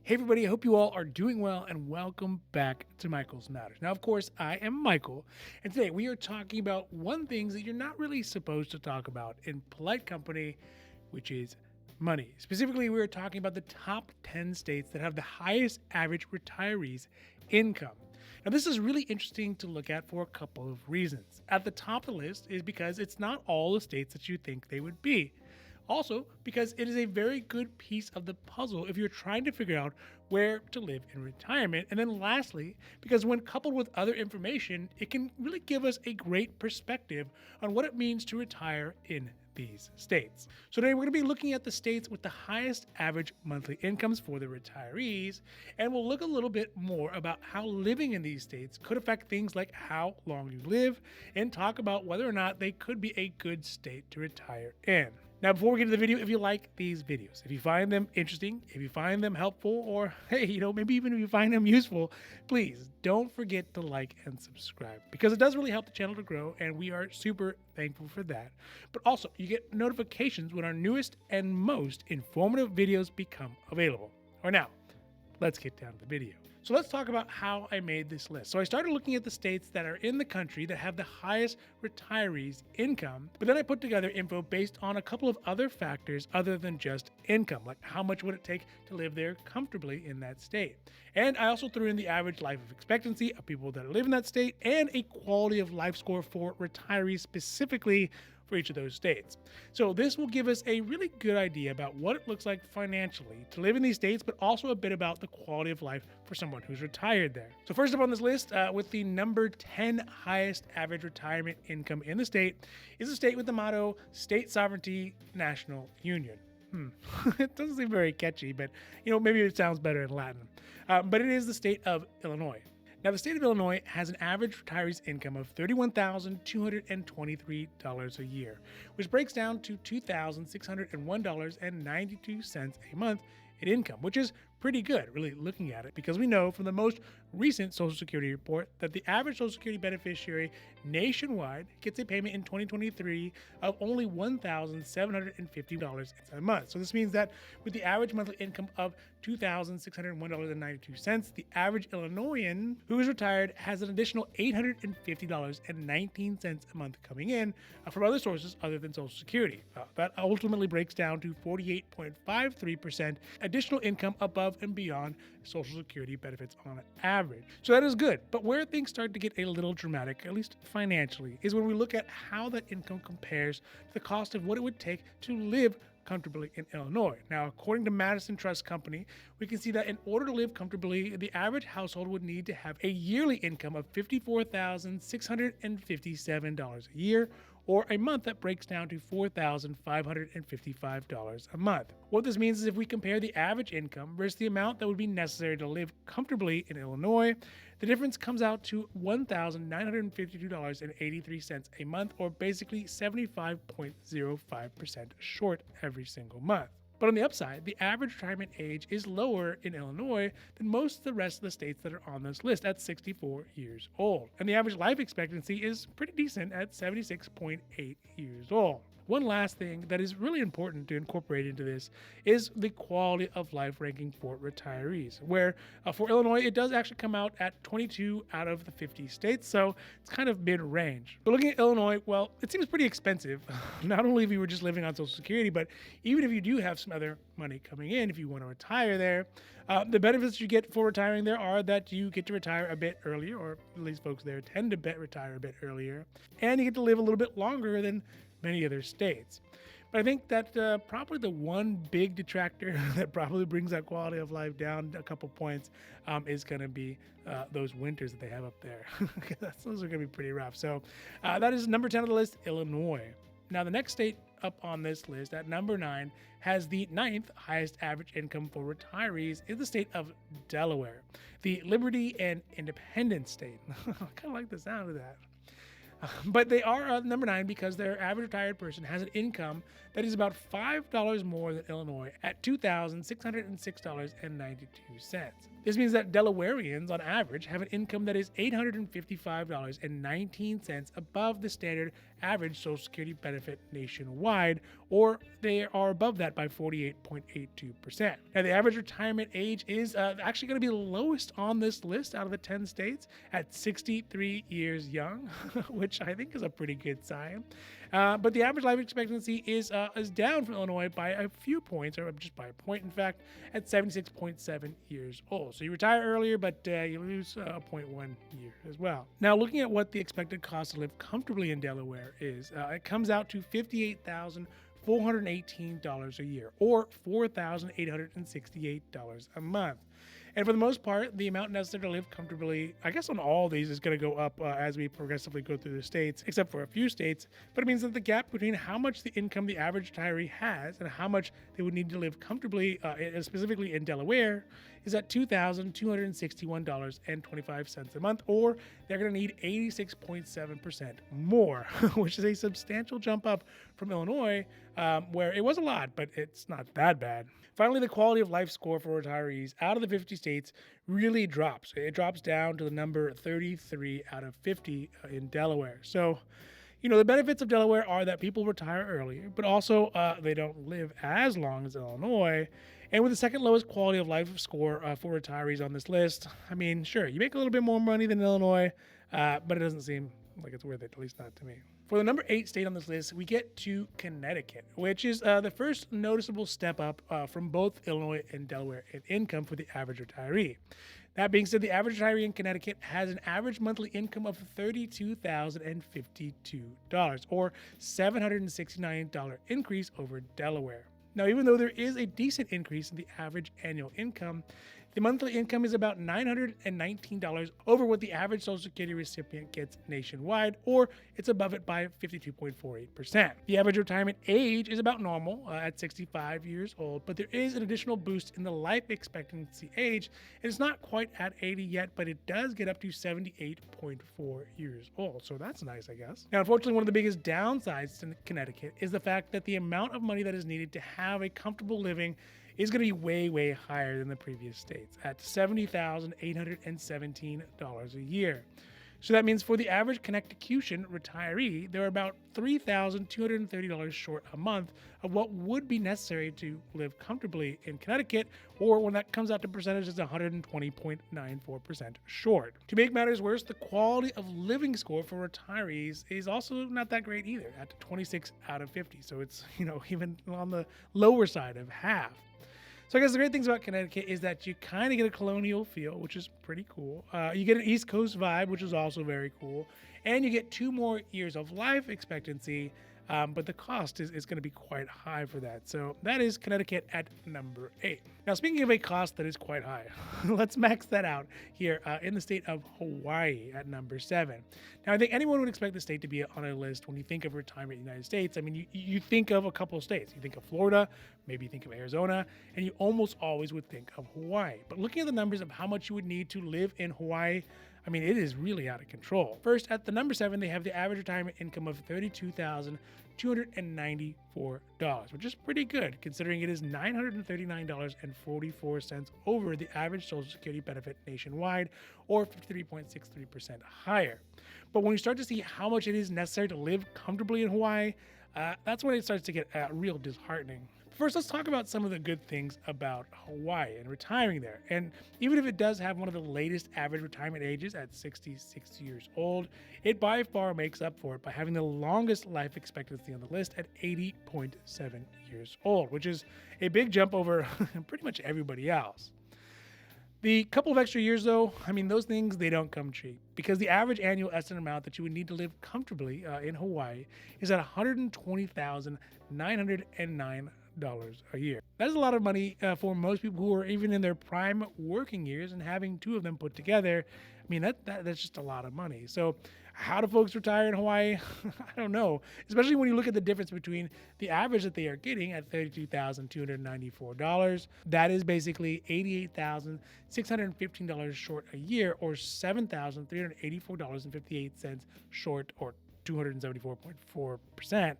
Hey everybody, I hope you all are doing well and welcome back to Michael's Matters. Now, of course, I am Michael, and today we are talking about one thing that you're not really supposed to talk about in polite company, which is money. Specifically, we are talking about the top 10 states that have the highest average retirees income. Now, this is really interesting to look at for a couple of reasons. At the top of the list is because it's not all the states that you think they would be. Also, because it is a very good piece of the puzzle if you're trying to figure out where to live in retirement. And then lastly, because when coupled with other information, it can really give us a great perspective on what it means to retire in these states. So today we're going to be looking at the states with the highest average monthly incomes for the retirees, and we'll look a little bit more about how living in these states could affect things like how long you live, and talk about whether or not they could be a good state to retire in. Now, before we get to the video, if you like these videos, if you find them interesting, if you find them helpful, or hey, maybe even if you find them useful, please don't forget to like and subscribe because it does really help the channel to grow, and we are super thankful for that. But also, you get notifications when our newest and most informative videos become available. Or now, let's get down to the video. So let's talk about how I made this list. So I started looking at the states that are in the country that have the highest retirees income, but then I put together info based on a couple of other factors other than just income, like how much would it take to live there comfortably in that state. And I also threw in the average life expectancy of people that live in that state and a quality of life score for retirees specifically for each of those states. So this will give us a really good idea about what it looks like financially to live in these states, but also a bit about the quality of life for someone who's retired there. So first up on this list, with the number 10 highest average retirement income in the state, is a state with the motto, State Sovereignty, National Union. It doesn't seem very catchy, but maybe it sounds better in Latin. But it is the state of Illinois. Now, the state of Illinois has an average retiree's income of $31,223 a year, which breaks down to $2,601.92 a month in income, which is pretty good, really looking at it, because we know from the most recent Social Security report that the average Social Security beneficiary nationwide gets a payment in 2023 of only $1,750 a month. So this means that with the average monthly income of $2,601.92, the average Illinoisan who is retired has an additional $850.19 a month coming in from other sources other than Social Security. That ultimately breaks down to 48.53% additional income above and beyond Social Security benefits on average. So that is good. But where things start to get a little dramatic, at least financially, is when we look at how that income compares to the cost of what it would take to live comfortably in Illinois. Now, according to Madison Trust Company, we can see that in order to live comfortably, the average household would need to have a yearly income of $54,657 a year, or a month that breaks down to $4,555 a month. What this means is if we compare the average income versus the amount that would be necessary to live comfortably in Illinois, the difference comes out to $1,952.83 a month, or basically 75.05% short every single month. But on the upside, the average retirement age is lower in Illinois than most of the rest of the states that are on this list at 64 years old. And the average life expectancy is pretty decent at 76.8 years old. One last thing that is really important to incorporate into this is the quality of life ranking for retirees, where for Illinois, it does actually come out at 22 out of the 50 states, so it's kind of mid-range. But looking at Illinois, well, it seems pretty expensive, not only if you were just living on Social Security, but even if you do have some other money coming in, if you want to retire there, the benefits you get for retiring there are that you get to retire a bit earlier, or at least folks there tend to retire a bit earlier, and you get to live a little bit longer than many other states. But I think that probably the one big detractor that probably brings that quality of life down a couple points is going to be those winters that they have up there. Those are going to be pretty rough. So that is number 10 on the list, Illinois. Now, the next state up on this list at number 9 has the 9th highest average income for retirees is the state of Delaware, the Liberty and Independence state. I kind of like the sound of that. But they are number 9 because their average retired person has an income that is about $5 more than Illinois at $2,606.92. This means that Delawareans, on average, have an income that is $855.19 above the standard average Social Security benefit nationwide, or they are above that by 48.82%. Now, the average retirement age is actually going to be the lowest on this list out of the 10 states at 63 years young, which I think is a pretty good sign. But the average life expectancy is down from Illinois by a few points, or just by a point, in fact, at 76.7 years old. So you retire earlier, but you lose 0.1 year as well. Now, looking at what the expected cost to live comfortably in Delaware is, it comes out to $58,418 a year, or $4,868 a month. And for the most part, the amount necessary to live comfortably, I guess on all these, is going to go up as we progressively go through the states, except for a few states. But it means that the gap between how much the income the average retiree has and how much they would need to live comfortably, specifically in Delaware, is at $2,261.25 a month, or they're going to need 86.7% more, which is a substantial jump up from Illinois, where it was a lot, but it's not that bad. Finally, the quality of life score for retirees out of the 50 states really drops. It drops down to the number 33 out of 50 in Delaware. So, the benefits of Delaware are that people retire earlier, but also they don't live as long as Illinois. And with the second lowest quality of life score for retirees on this list, I mean, sure, you make a little bit more money than Illinois, but it doesn't seem like it's worth it, at least not to me. For the number 8 state on this list, we get to Connecticut, which is the first noticeable step up from both Illinois and Delaware in income for the average retiree. That being said, the average retiree in Connecticut has an average monthly income of $32,052, or $769 increase over Delaware. Now, even though there is a decent increase in the average annual income, the monthly income is about $919 over what the average Social Security recipient gets nationwide, or it's above it by 52.48%. The average retirement age is about normal at 65 years old, but there is an additional boost in the life expectancy age, and it's not quite at 80 yet, but it does get up to 78.4 years old, so that's nice, I guess. Now, unfortunately, one of the biggest downsides to Connecticut is the fact that the amount of money that is needed to have a comfortable living is going to be way, way higher than the previous states at $70,817 a year. So that means for the average Connecticut retiree, they're about $3,230 short a month of what would be necessary to live comfortably in Connecticut, or when that comes out to percentage, it's 120.94% short. To make matters worse, the quality of living score for retirees is also not that great either, at 26 out of 50. So it's, even on the lower side of half. So I guess the great things about Connecticut is that you kind of get a colonial feel, which is pretty cool. You get an East Coast vibe, which is also very cool. And you get 2 more years of life expectancy, but the cost is going to be quite high for that. So that is Connecticut at number 8. Now, speaking of a cost that is quite high, let's max that out here in the state of Hawaii at number 7. Now, I think anyone would expect the state to be on a list when you think of retirement in the United States. I mean, you think of a couple of states. You think of Florida, maybe you think of Arizona, and you almost always would think of Hawaii. But looking at the numbers of how much you would need to live in Hawaii, I mean, it is really out of control. First, at the number 7, they have the average retirement income of $32,294, which is pretty good considering it is $939.44 over the average Social Security benefit nationwide, or 53.63% higher. But when you start to see how much it is necessary to live comfortably in Hawaii, that's when it starts to get real disheartening. First, let's talk about some of the good things about Hawaii and retiring there. And even if it does have one of the latest average retirement ages at 66 years old, it by far makes up for it by having the longest life expectancy on the list at 80.7 years old, which is a big jump over pretty much everybody else. The couple of extra years, though, I mean, those things, they don't come cheap, because the average annual estimate amount that you would need to live comfortably in Hawaii is at $120,909 a year. That is a lot of money for most people who are even in their prime working years, and having 2 of them put together, I mean, that's just a lot of money. So how do folks retire in Hawaii? I don't know, especially when you look at the difference between the average that they are getting at $32,294. That is basically $88,615 short a year, or $7,384.58 short, or 274.4%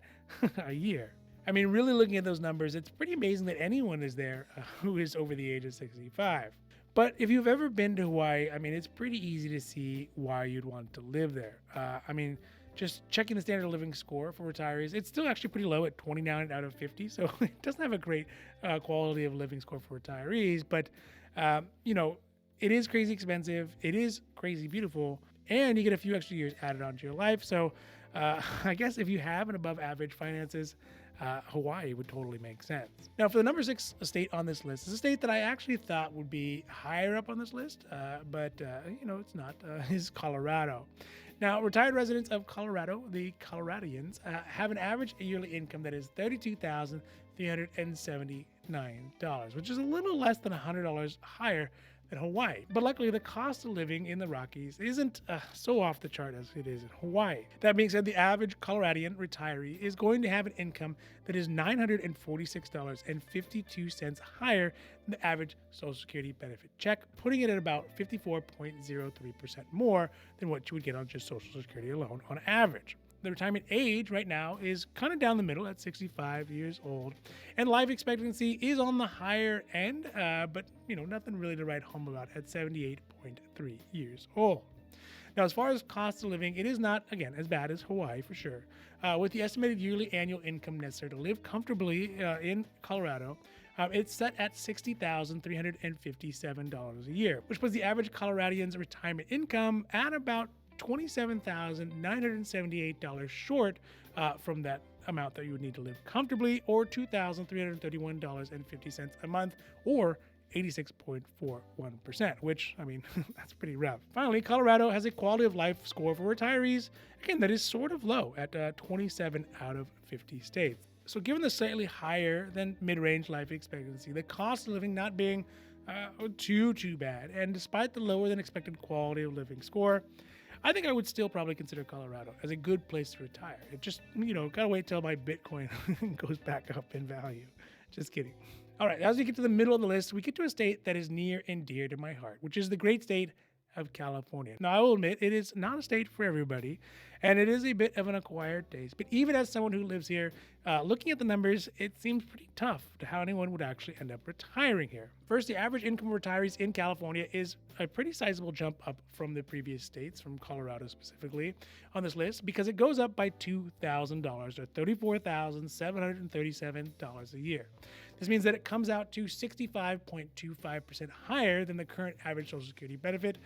a year. I mean, really looking at those numbers, it's pretty amazing that anyone is there who is over the age of 65. But if you've ever been to Hawaii, I mean, it's pretty easy to see why you'd want to live there. I mean, just checking the standard of living score for retirees, it's still actually pretty low at 29 out of 50. So it doesn't have a great quality of living score for retirees. But, it is crazy expensive. It is crazy beautiful. And you get a few extra years added onto your life. So I guess if you have an above average finances, Hawaii would totally make sense. Now, for the number 6 state on this list, is a state that I actually thought would be higher up on this list, but it's not, is Colorado. Now, retired residents of Colorado, the Coloradians, have an average yearly income that is $32,379, which is a little less than $100 higher than Hawaii. But luckily, the cost of living in the Rockies isn't so off the chart as it is in Hawaii. That being said, the average Coloradian retiree is going to have an income that is $946.52 higher than the average Social Security benefit check, putting it at about 54.03% more than what you would get on just Social Security alone on average. The retirement age right now is kind of down the middle at 65 years old, and life expectancy is on the higher end, but nothing really to write home about at 78.3 years old. Now, as far as cost of living, it is not, again, as bad as Hawaii for sure. With the estimated yearly annual income necessary to live comfortably in Colorado, it's set at $60,357 a year, which puts the average Coloradian's retirement income at about $27,978 short from that amount that you would need to live comfortably, or $2,331.50 a month, or 86.41%, which, that's pretty rough. Finally, Colorado has a quality of life score for retirees, again, that is sort of low at 27 out of 50 states. So given the slightly higher than mid-range life expectancy, the cost of living not being too bad, and despite the lower than expected quality of living score, I think I would still probably consider Colorado as a good place to retire. It just, gotta wait till my Bitcoin goes back up in value. Just kidding. All right, as we get to the middle of the list, we get to a state that is near and dear to my heart, which is the great state of California. Now, I will admit it is not a state for everybody, and it is a bit of an acquired taste. But even as someone who lives here, looking at the numbers, it seems pretty tough to how anyone would actually end up retiring here. First, the average income of retirees in California is a pretty sizable jump up from the previous states, from Colorado specifically, on this list, because it goes up by $2,000 or $34,737 a year. This means that it comes out to 65.25% higher than the current average Social Security benefit,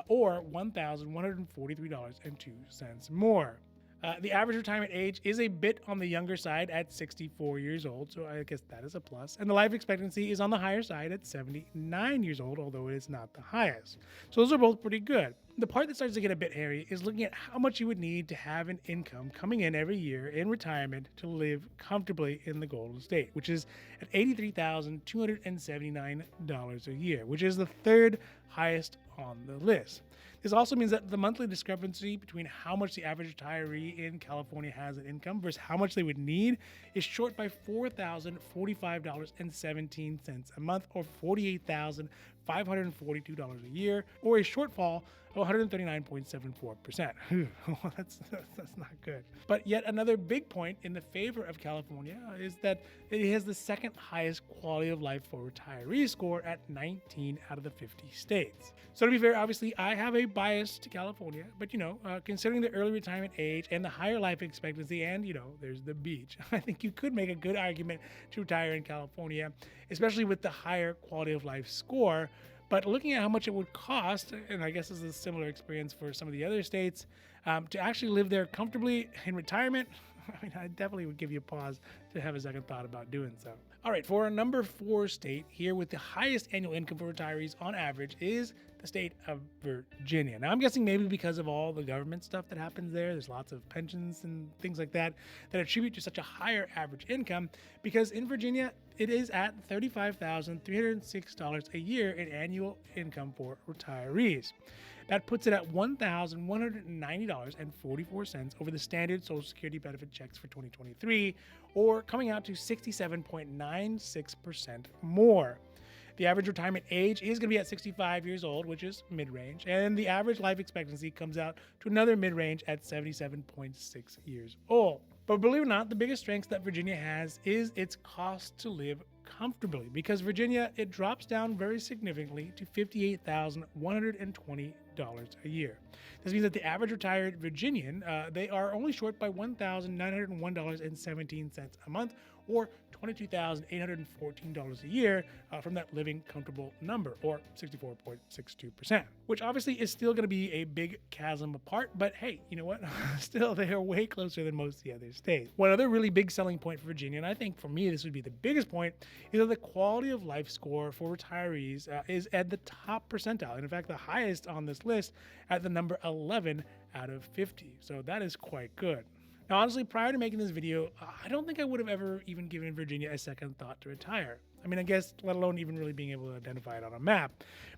or $1,143.02 more. The average retirement age is a bit on the younger side at 64 years old, so I guess that is a plus. And the life expectancy is on the higher side at 79 years old, although it is not the highest. So those are both pretty good. The part that starts to get a bit hairy is looking at how much you would need to have an income coming in every year in retirement to live comfortably in the Golden State, which is at $83,279 a year, which is the third highest on the list. This also means that the monthly discrepancy between how much the average retiree in California has in income versus how much they would need is short by $4,045.17 a month, or $48,542 a year, or a shortfall of 139.74%. That's not good. But yet another big point in the favor of California is that it has the second highest quality of life for retirees score at 19 out of the 50 states. So to be fair, obviously I have a bias to California, but considering the early retirement age and the higher life expectancy, and there's the beach, I think you could make a good argument to retire in California, especially with the higher quality of life score. But looking at how much it would cost, and I guess this is a similar experience for some of the other states, to actually live there comfortably in retirement, I definitely would give you a pause to have a second thought about doing so. All right, for our number 4 state here with the highest annual income for retirees on average is the state of Virginia. Now, I'm guessing maybe because of all the government stuff that happens there, there's lots of pensions and things like that attribute to such a higher average income, because in Virginia, it is at $35,306 a year in annual income for retirees. That puts it at $1,190.44 over the standard Social Security benefit checks for 2023, or coming out to 67.96% more. The average retirement age is going to be at 65 years old, which is mid-range, and the average life expectancy comes out to another mid-range at 77.6 years old. But believe it or not, the biggest strength that Virginia has is its cost to live comfortably, because Virginia, it drops down very significantly to $58,120 a year. This means that the average retired Virginian, they are only short by $1,901.17 a month, or $22,814 a year from that living comfortable number, or 64.62%, which obviously is still going to be a big chasm apart. But hey, you know what? Still, they are way closer than most of the other states. One other really big selling point for Virginia, and I think for me this would be the biggest point, is that the quality of life score for retirees is at the top percentile. And in fact, the highest on this list at the number 11 out of 50. So that is quite good. Now, honestly, prior to making this video, I don't think I would have ever even given Virginia a second thought to retire. I mean, I guess, let alone even really being able to identify it on a map.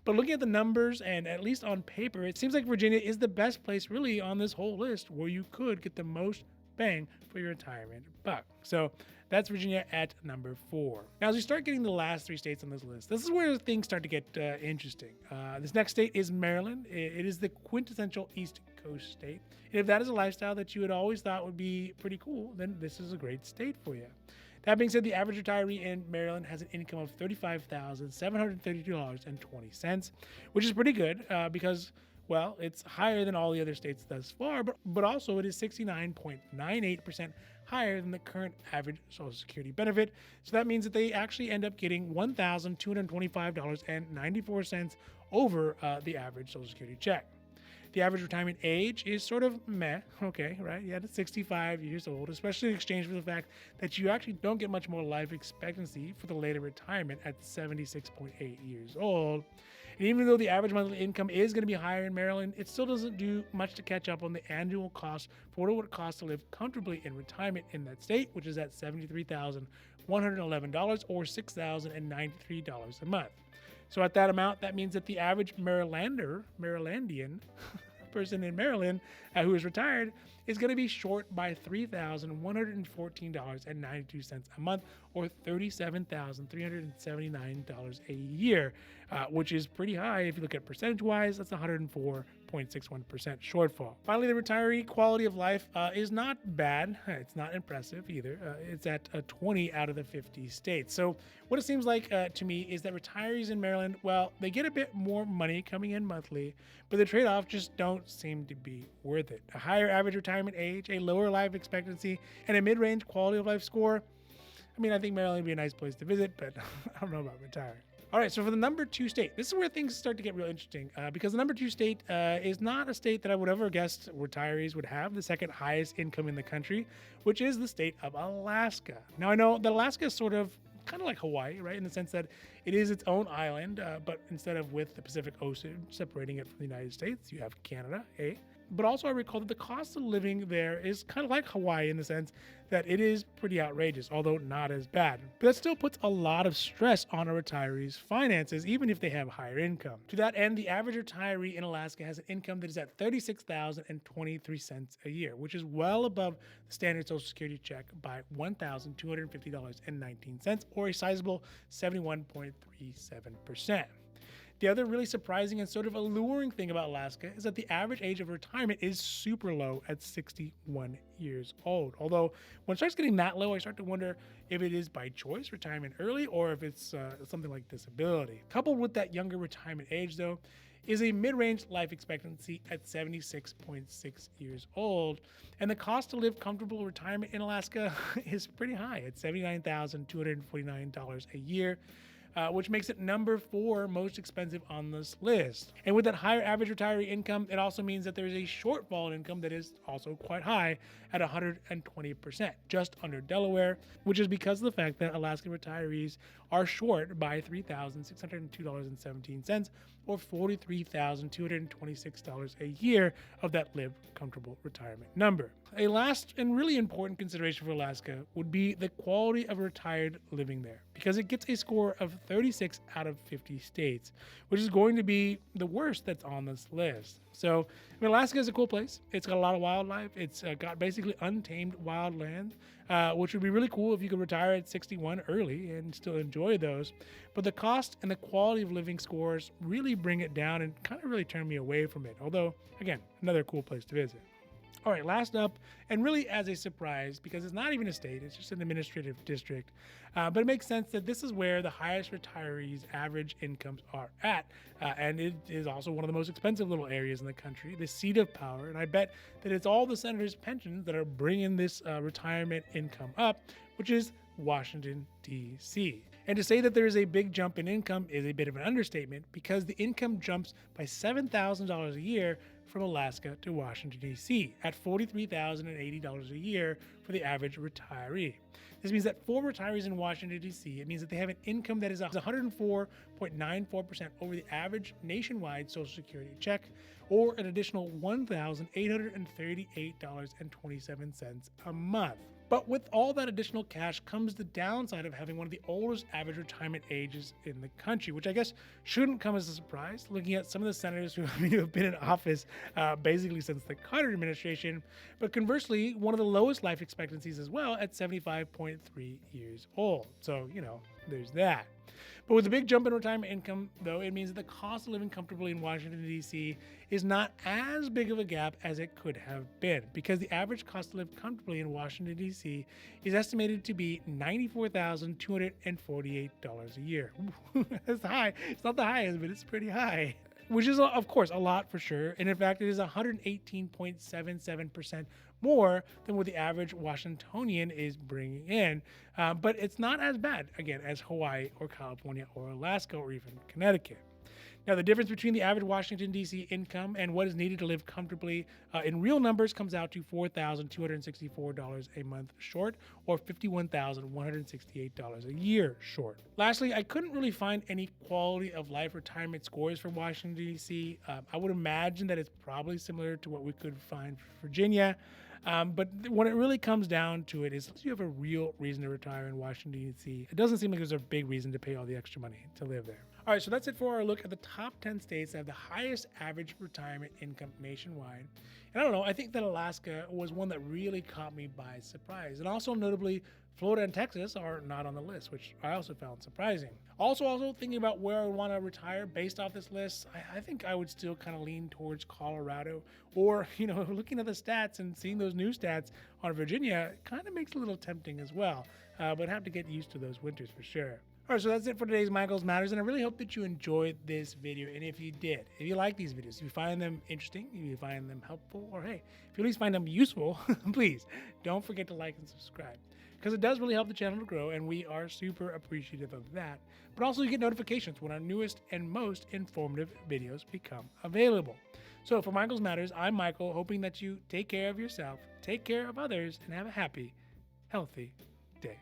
But looking at the numbers, and at least on paper, it seems like Virginia is the best place really on this whole list where you could get the most bang for your retirement buck. So that's Virginia at number 4. Now, as we start getting the last 3 states on this list, this is where things start to get interesting. This next state is Maryland. It is the quintessential East Coast state. And if that is a lifestyle that you had always thought would be pretty cool, then this is a great state for you. That being said, the average retiree in Maryland has an income of $35,732.20, which is pretty good because, well, it's higher than all the other states thus far, but also it is 69.98% higher than the current average Social Security benefit. So that means that they actually end up getting $1,225.94 over the average Social Security check. The average retirement age is sort of meh, okay, right? Yeah, it's 65 years old, especially in exchange for the fact that you actually don't get much more life expectancy for the later retirement at 76.8 years old. And even though the average monthly income is going to be higher in Maryland, it still doesn't do much to catch up on the annual cost for what it would cost to live comfortably in retirement in that state, which is at $73,111 or $6,093 a month. So at that amount, that means that the average Marylandian person in Maryland who is retired is going to be short by $3,114.92 a month, or $37,379 a year, which is pretty high. If you look at percentage-wise, that's 104.61% shortfall. Finally, the retiree quality of life is not bad. It's not impressive either. It's at 20 out of the 50 states. So what it seems like to me is that retirees in Maryland, well, they get a bit more money coming in monthly, but the trade-off just don't seem to be worth it. A higher average retirement age, a lower life expectancy, and a mid-range quality of life score. I mean, I think Maryland would be a nice place to visit, but I don't know about retiring. All right, so for the number 2 state, this is where things start to get real interesting because the number 2 state is not a state that I would ever guess retirees would have the second highest income in the country, which is the state of Alaska. Now, I know that Alaska is sort of kind of like Hawaii, right, in the sense that it is its own island, but instead of with the Pacific Ocean separating it from the United States, you have Canada, But also I recall that the cost of living there is kind of like Hawaii in the sense that it is pretty outrageous, although not as bad. But that still puts a lot of stress on a retiree's finances, even if they have higher income. To that end, the average retiree in Alaska has an income that is at $36,023 a year, which is well above the standard Social Security check by $1,250.19, or a sizable 71.37%. The other really surprising and sort of alluring thing about Alaska is that the average age of retirement is super low at 61 years old. Although when it starts getting that low, I start to wonder if it is by choice, retirement early, or if it's something like disability. Coupled with that younger retirement age, though, is a mid-range life expectancy at 76.6 years old. And the cost to live comfortable retirement in Alaska is pretty high at $79,249 a year. Which makes it number 4 most expensive on this list. And with that higher average retiree income, it also means that there's a shortfall in income that is also quite high at 120%, just under Delaware, which is because of the fact that Alaskan retirees are short by $3,602.17, or $43,226 a year of that live comfortable retirement number. A last and really important consideration for Alaska would be the quality of retired living there, because it gets a score of 36 out of 50 states, which is going to be the worst that's on this list. So, I mean, Alaska is a cool place. It's got a lot of wildlife. It's got basically untamed wildlands, which would be really cool if you could retire at 61 early and still enjoy those. But the cost and the quality of living scores really bring it down and kind of really turn me away from it. Although, again, another cool place to visit. All right, last up, and really as a surprise, because it's not even a state, it's just an administrative district. But it makes sense that this is where the highest retirees' average incomes are at. And it is also one of the most expensive little areas in the country, the seat of power. And I bet that it's all the senators' pensions that are bringing this retirement income up, which is Washington, D.C. And to say that there is a big jump in income is a bit of an understatement because the income jumps by $7,000 a year from Alaska to Washington, D.C. at $43,080 a year for the average retiree. This means that for retirees in Washington, D.C., it means that they have an income that is 104.94% over the average nationwide Social Security check, or an additional $1,838.27 a month. But with all that additional cash comes the downside of having one of the oldest average retirement ages in the country, which I guess shouldn't come as a surprise, looking at some of the senators who have been in office basically since the Carter administration. But conversely, one of the lowest life expectancies as well at 75.3 years old. So, there's that. But with the big jump in retirement income, though, it means that the cost of living comfortably in Washington, D.C. is not as big of a gap as it could have been, because the average cost to live comfortably in Washington, D.C. is estimated to be $94,248 a year. That's high. It's not the highest, but it's pretty high. Which is, of course, a lot for sure. And in fact, it is 118.77% more than what the average Washingtonian is bringing in. But it's not as bad, again, as Hawaii or California or Alaska or even Connecticut. Now, the difference between the average Washington, D.C. income and what is needed to live comfortably in real numbers comes out to $4,264 a month short, or $51,168 a year short. Lastly, I couldn't really find any quality of life retirement scores for Washington, D.C. I would imagine that it's probably similar to what we could find for Virginia. But when it really comes down to it, is you have a real reason to retire in Washington, D.C. It doesn't seem like there's a big reason to pay all the extra money to live there. All right, so that's it for our look at the top 10 states that have the highest average retirement income nationwide. And I don't know, I think that Alaska was one that really caught me by surprise. And also notably, Florida and Texas are not on the list, which I also found surprising. Also thinking about where I want to retire based off this list, I think I would still kind of lean towards Colorado, or, looking at the stats and seeing those new stats on Virginia kind of makes it a little tempting as well. But have to get used to those winters for sure. All right, so that's it for today's Michael's Matters, and I really hope that you enjoyed this video. And if you did, if you like these videos, if you find them interesting, if you find them helpful, or hey, if you at least find them useful, please don't forget to like and subscribe, because it does really help the channel to grow, and we are super appreciative of that. But also, you get notifications when our newest and most informative videos become available. So for Michael's Matters, I'm Michael, hoping that you take care of yourself, take care of others, and have a happy, healthy day.